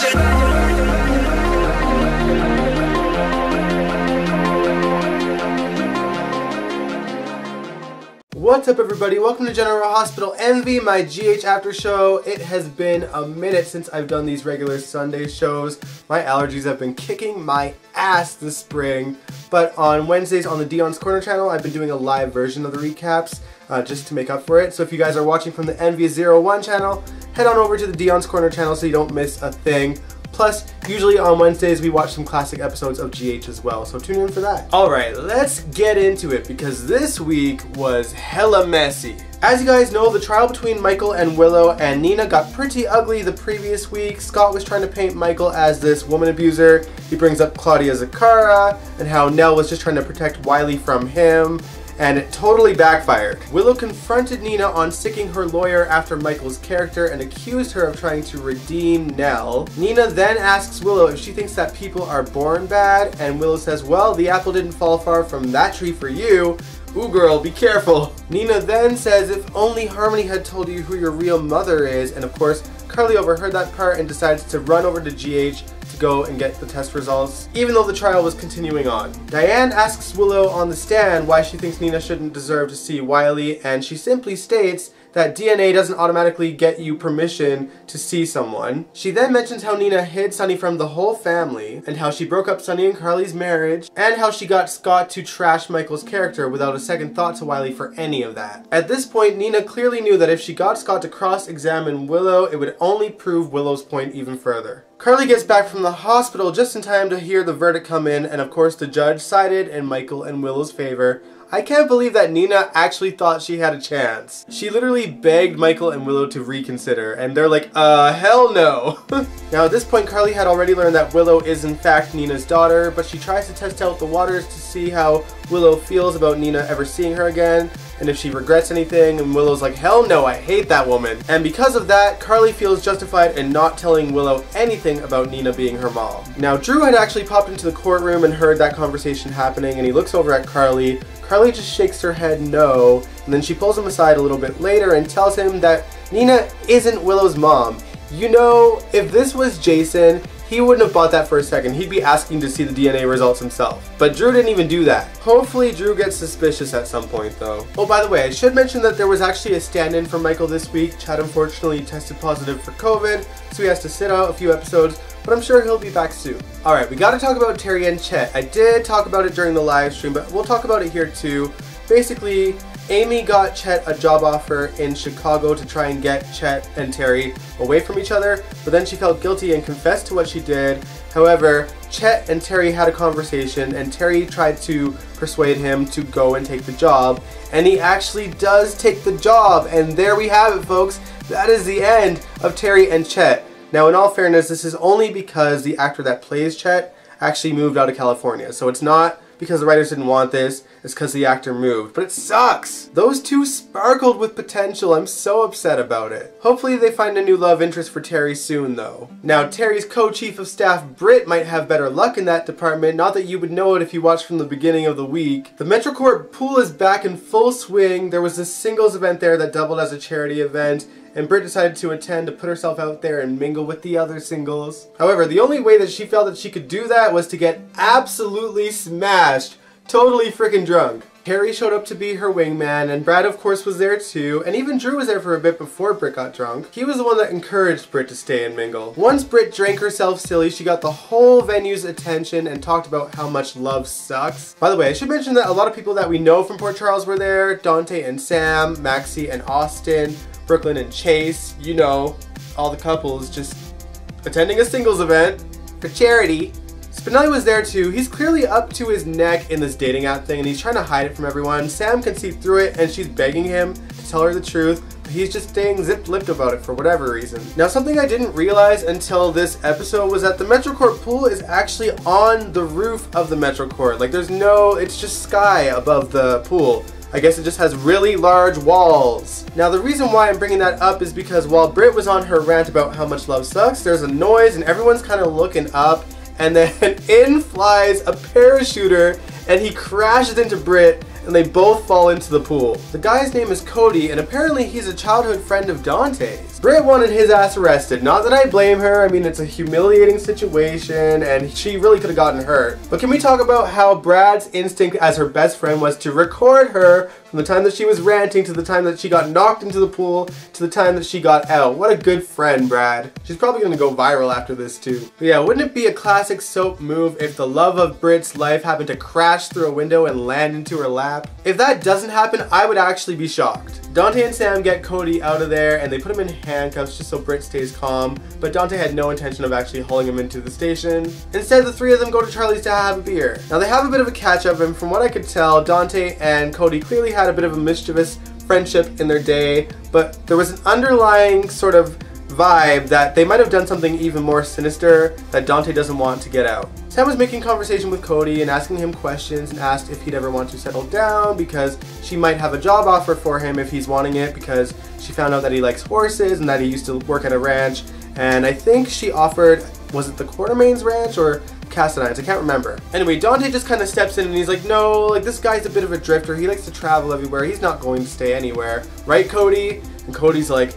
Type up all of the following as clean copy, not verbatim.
What's up everybody, welcome to General Hospital Envy, my GH after show. It has been a minute since I've done these regular Sunday shows. My allergies have been kicking my ass this spring. But on Wednesdays on the Dion's Corner channel, I've been doing a live version of the recaps just to make up for it. So if you guys are watching from the Envy01 channel, head on over to the Dion's Corner channel so you don't miss a thing. Plus, usually on Wednesdays we watch some classic episodes of GH as well, so tune in for that. Alright, let's get into it because this week was hella messy. As you guys know, the trial between Michael and Willow and Nina got pretty ugly the previous week. Scott was trying to paint Michael as this woman abuser. He brings up Claudia Zakara and how Nell was just trying to protect Wiley from him. And it totally backfired. Willow confronted Nina on sticking her lawyer after Michael's character and accused her of trying to redeem Nell. Nina then asks Willow if she thinks that people are born bad, and Willow says, well, the apple didn't fall far from that tree for you. Ooh girl, be careful. Nina then says if only Harmony had told you who your real mother is, and of course Carly overheard that part and decides to run over to GH to go and get the test results, even though the trial was continuing on. Diane asks Willow on the stand why she thinks Nina shouldn't deserve to see Wiley, and she simply states that DNA doesn't automatically get you permission to see someone. She then mentions how Nina hid Sunny from the whole family, and how she broke up Sunny and Carly's marriage, and how she got Scott to trash Michael's character without a second thought to Wiley for any of that. At this point, Nina clearly knew that if she got Scott to cross-examine Willow, it would only prove Willow's point even further. Carly gets back from the hospital just in time to hear the verdict come in, and of course the judge sided in Michael and Willow's favor. I can't believe that Nina actually thought she had a chance. She literally begged Michael and Willow to reconsider, and they're like, hell no. Now at this point, Carly had already learned that Willow is in fact Nina's daughter, but she tries to test out the waters to see how Willow feels about Nina ever seeing her again, and if she regrets anything, and Willow's like, hell no, I hate that woman. And because of that, Carly feels justified in not telling Willow anything about Nina being her mom. Now Drew had actually popped into the courtroom and heard that conversation happening, and he looks over at Carly. Carly just shakes her head no, and then she pulls him aside a little bit later and tells him that Nina isn't Willow's mom. You know, if this was Jason, he wouldn't have bought that for a second. He'd be asking to see the DNA results himself. But Drew didn't even do that. Hopefully Drew gets suspicious at some point though. Oh, by the way, I should mention that there was actually a stand-in for Michael this week. Chad unfortunately tested positive for COVID, so he has to sit out a few episodes, but I'm sure he'll be back soon. Alright, we gotta talk about Terry and Chet. I did talk about it during the live stream, but we'll talk about it here too. Basically, Amy got Chet a job offer in Chicago to try and get Chet and Terry away from each other, but then she felt guilty and confessed to what she did. However, Chet and Terry had a conversation, and Terry tried to persuade him to go and take the job, and he actually does take the job, and there we have it, folks. That is the end of Terry and Chet. Now, in all fairness, this is only because the actor that plays Chet actually moved out of California, so it's not because the writers didn't want this, it's because the actor moved. But it sucks! Those two sparkled with potential. I'm so upset about it. Hopefully they find a new love interest for Terry soon though. Now Terry's co-chief of staff Britt might have better luck in that department, not that you would know it if you watched from the beginning of the week. The MetroCorp pool is back in full swing. There was this singles event there that doubled as a charity event, and Britt decided to attend to put herself out there and mingle with the other singles. However, the only way that she felt that she could do that was to get absolutely smashed, totally freaking drunk. Terry showed up to be her wingman, and Brad of course was there too, and even Drew was there for a bit before Britt got drunk. He was the one that encouraged Britt to stay and mingle. Once Britt drank herself silly, she got the whole venue's attention and talked about how much love sucks. By the way, I should mention that a lot of people that we know from Port Charles were there. Dante and Sam, Maxie and Austin, Brooklyn and Chase, you know, all the couples just attending a singles event for charity. Spinelli was there too. He's clearly up to his neck in this dating app thing and he's trying to hide it from everyone. Sam can see through it and she's begging him to tell her the truth, but he's just staying zip-lipped about it for whatever reason. Now, something I didn't realize until this episode was that the MetroCorp pool is actually on the roof of the MetroCorp. Like there's no, it's just sky above the pool. I guess it just has really large walls. Now the reason why I'm bringing that up is because while Britt was on her rant about how much love sucks, there's a noise and everyone's kind of looking up, and then in flies a parachuter and he crashes into Britt and they both fall into the pool. The guy's name is Cody and apparently he's a childhood friend of Dante's. Britt wanted his ass arrested. Not that I blame her. I mean, it's a humiliating situation and she really could have gotten hurt. But can we talk about how Brad's instinct as her best friend was to record her from the time that she was ranting to the time that she got knocked into the pool to the time that she got out. What a good friend, Brad. She's probably gonna go viral after this too. But yeah, wouldn't it be a classic soap move if the love of Britt's life happened to crash through a window and land into her lap? If that doesn't happen, I would actually be shocked. Dante and Sam get Cody out of there and they put him in handcuffs just so Britt stays calm, but Dante had no intention of actually hauling him into the station. Instead, the three of them go to Charlie's to have a beer. Now they have a bit of a catch up, and from what I could tell, Dante and Cody clearly had a bit of a mischievous friendship in their day, but there was an underlying sort of vibe that they might have done something even more sinister that Dante doesn't want to get out. Sam was making conversation with Cody and asking him questions and asked if he'd ever want to settle down because she might have a job offer for him if he's wanting it, because she found out that he likes horses and that he used to work at a ranch, and I think she offered, was it the Quartermaines Ranch or Castadines? I can't remember. Anyway, Dante just kind of steps in and he's like, no, like this guy's a bit of a drifter. He likes to travel everywhere. He's not going to stay anywhere. Right, Cody? And Cody's like,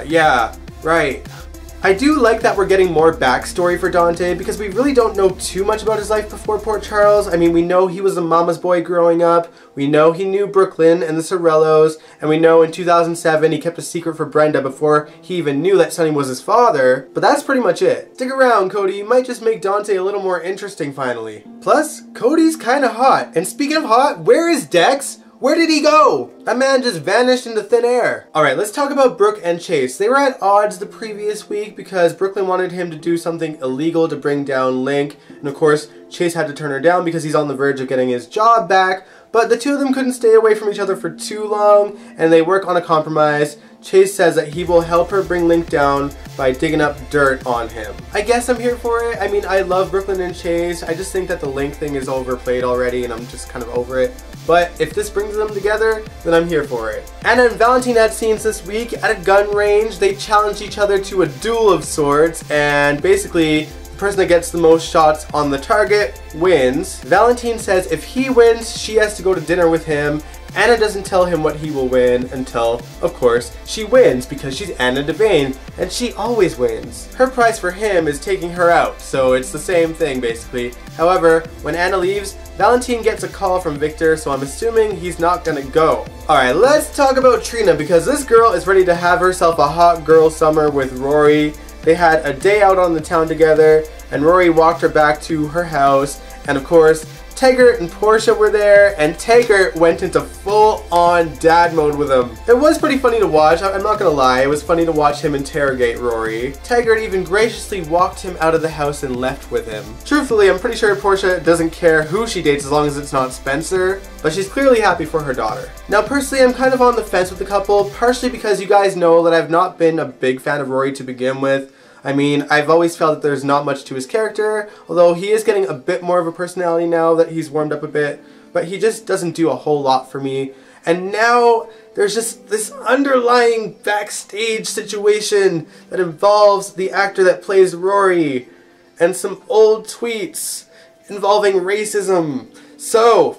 yeah, right. I do like that we're getting more backstory for Dante because we really don't know too much about his life before Port Charles. I mean, we know he was a mama's boy growing up. We know he knew Brooklyn and the Sorellos. And we know in 2007 he kept a secret for Brenda before he even knew that Sonny was his father. But that's pretty much it. Stick around, Cody. You might just make Dante a little more interesting finally. Plus, Cody's kind of hot. And speaking of hot, where is Dex? Where did he go? That man just vanished into thin air. Alright, let's talk about Brooke and Chase. They were at odds the previous week because Brooklyn wanted him to do something illegal to bring down Link. And of course, Chase had to turn her down because he's on the verge of getting his job back. But the two of them couldn't stay away from each other for too long, and they work on a compromise. Chase says that he will help her bring Link down by digging up dirt on him. I guess I'm here for it. I mean, I love Brooklyn and Chase. I just think that the Link thing is overplayed already and I'm just kind of over it. But if this brings them together, then I'm here for it. Anna and Valentine had scenes this week at a gun range. They challenged each other to a duel of sorts, and basically the person that gets the most shots on the target wins. Valentine says if he wins, she has to go to dinner with him. Anna doesn't tell him what he will win until, of course, she wins because she's Anna Devane, and she always wins. Her prize for him is taking her out, so it's the same thing basically. However, when Anna leaves, Valentine gets a call from Victor, so I'm assuming he's not gonna go. Alright, let's talk about Trina because this girl is ready to have herself a hot girl summer with Rory. They had a day out on the town together, and Rory walked her back to her house, and of course, Taggart and Portia were there, and Taggart went into full-on dad mode with him. It was pretty funny to watch, I'm not gonna lie, it was funny to watch him interrogate Rory. Taggart even graciously walked him out of the house and left with him. Truthfully, I'm pretty sure Portia doesn't care who she dates as long as it's not Spencer, but she's clearly happy for her daughter. Now personally, I'm kind of on the fence with the couple, partially because you guys know that I've not been a big fan of Rory to begin with. I mean, I've always felt that there's not much to his character, although he is getting a bit more of a personality now that he's warmed up a bit, but he just doesn't do a whole lot for me. And now there's just this underlying backstage situation that involves the actor that plays Rory and some old tweets involving racism. So,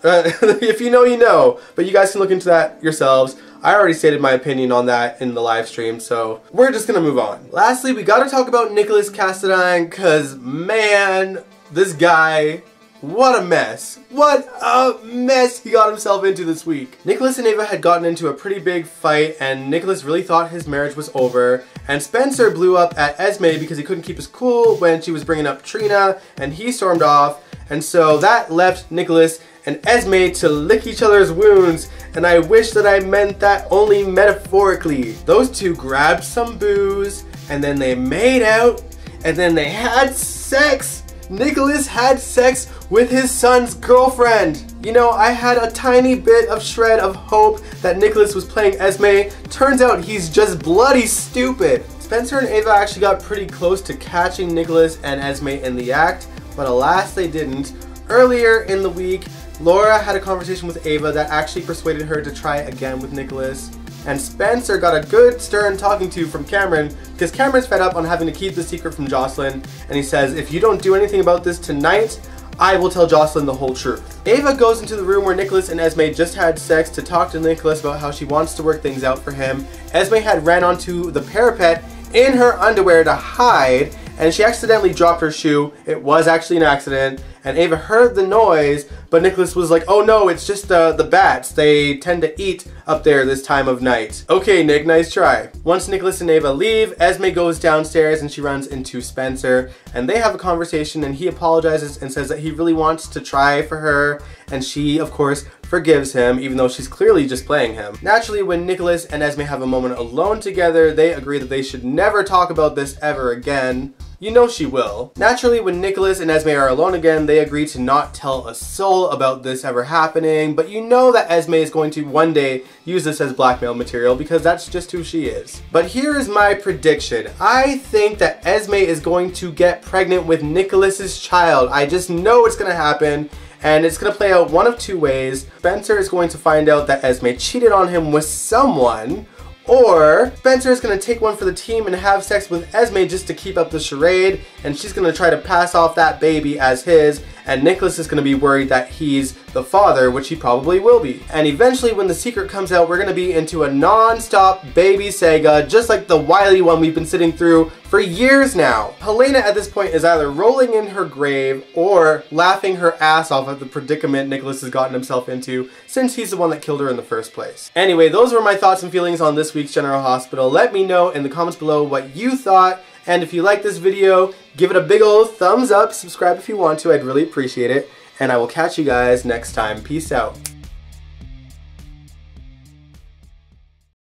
if you know, you know, but you guys can look into that yourselves. I already stated my opinion on that in the live stream, so we're just gonna move on. Lastly, we gotta talk about Nikolas Castadine, cause man, this guy, what a mess. What a mess he got himself into this week. Nikolas and Ava had gotten into a pretty big fight, and Nikolas really thought his marriage was over, and Spencer blew up at Esme because he couldn't keep his cool when she was bringing up Trina, and he stormed off, and so that left Nikolas and Esme to lick each other's wounds, and I wish that I meant that only metaphorically. Those two grabbed some booze, and then they made out, and then they had sex. Nikolas had sex with his son's girlfriend. You know, I had a tiny bit of shred of hope that Nikolas was playing Esme. Turns out he's just bloody stupid. Spencer and Ava actually got pretty close to catching Nikolas and Esme in the act, but alas they didn't. Earlier in the week, Laura had a conversation with Ava that actually persuaded her to try again with Nikolas. And Spencer got a good stern talking to from Cameron because Cameron's fed up on having to keep the secret from Jocelyn, and he says, if you don't do anything about this tonight, I will tell Jocelyn the whole truth. Ava goes into the room where Nikolas and Esme just had sex to talk to Nikolas about how she wants to work things out for him. Esme had ran onto the parapet in her underwear to hide, and she accidentally dropped her shoe. It was actually an accident, and Ava heard the noise, but Nikolas was like, oh no, it's just the bats. They tend to eat up there this time of night. Okay, Nick, nice try. Once Nikolas and Ava leave, Esme goes downstairs and she runs into Spencer, and they have a conversation, and he apologizes and says that he really wants to try for her, and she, of course, forgives him, even though she's clearly just playing him. Naturally, when Nikolas and Esme have a moment alone together, they agree that they should never talk about this ever again. You know she will. Naturally, when Nikolas and Esme are alone again, they agree to not tell a soul about this ever happening, but you know that Esme is going to one day use this as blackmail material because that's just who she is. But here is my prediction. I think that Esme is going to get pregnant with Nikolas's child. I just know it's gonna happen. And it's going to play out one of two ways. Spencer is going to find out that Esme cheated on him with someone, or Spencer is going to take one for the team and have sex with Esme just to keep up the charade, and she's going to try to pass off that baby as his, and Nikolas is going to be worried that he's the father, which he probably will be. And eventually when the secret comes out, we're going to be into a non-stop baby saga, just like the Wiley one we've been sitting through for years now. Helena at this point is either rolling in her grave or laughing her ass off at the predicament Nikolas has gotten himself into, since he's the one that killed her in the first place. Anyway, those were my thoughts and feelings on this week's General Hospital. Let me know in the comments below what you thought, and if you like this video, give it a big old thumbs up, subscribe if you want to, I'd really appreciate it, and I will catch you guys next time. Peace out.